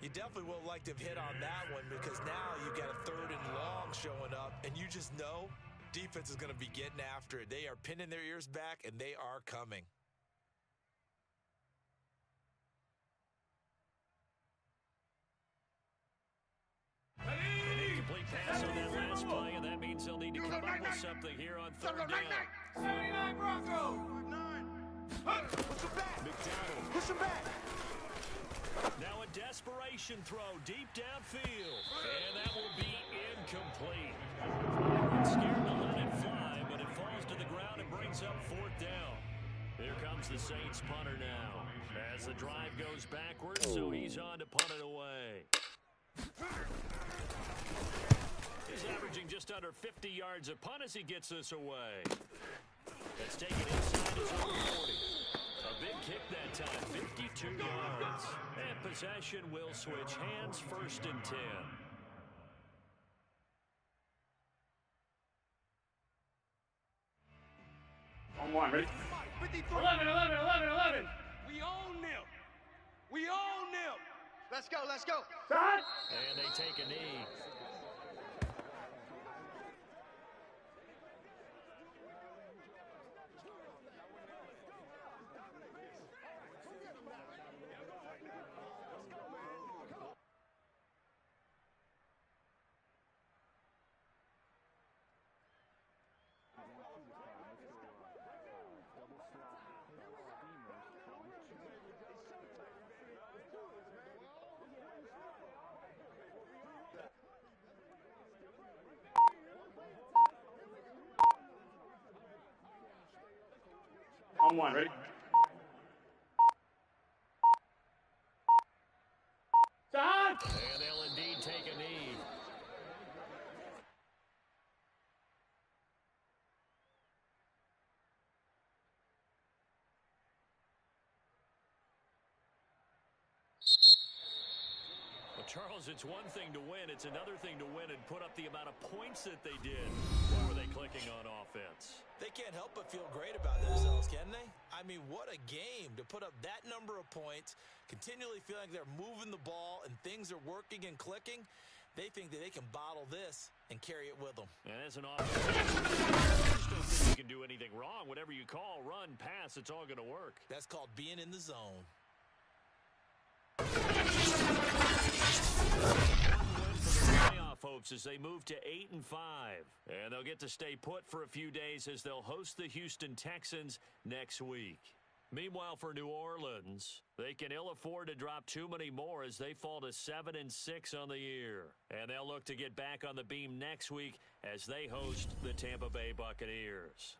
You definitely would have liked to have hit on that one because now you've got a third and long showing up, and you just know defense is going to be getting after it. They are pinning their ears back, and they are coming. An incomplete pass on that last play, and that means they'll need to come up with something here on third down. 79 Broncos. Push him back. McDonald. Push him back. Now a desperation throw deep downfield. And that will be incomplete. Scared to let it fly, but it falls to the ground and brings up fourth down. Here comes the Saints punter now. As the drive goes backwards, so he's on to punt it away. He's averaging just under 50 yards a punt as he gets this away. That's taken inside his own 40. A big kick that time, 52 yards. And possession will switch hands, first and 10. On one, ready? 53. 11, 11, 11, 11. We own them. We own them. Let's go, let's go. Shot. And they take a knee. On one, ready? Shot. And they'll indeed take a knee. Well, Charles, it's one thing to win. It's another thing to win and put up the amount of points that they did. What were they clicking on offense? They can't help but feel great about themselves, can they? I mean, what a game to put up that number of points, continually feeling like they're moving the ball and things are working and clicking. They think that they can bottle this and carry it with them. And as an offense, I just don't think you can do anything wrong. Whatever you call, run, pass, it's all going to work. That's called being in the zone. Playoff hopes as they move to 8-5. And they'll get to stay put for a few days as they'll host the Houston Texans next week. Meanwhile, for New Orleans, they can ill afford to drop too many more as they fall to 7-6 on the year. And they'll look to get back on the beam next week as they host the Tampa Bay Buccaneers.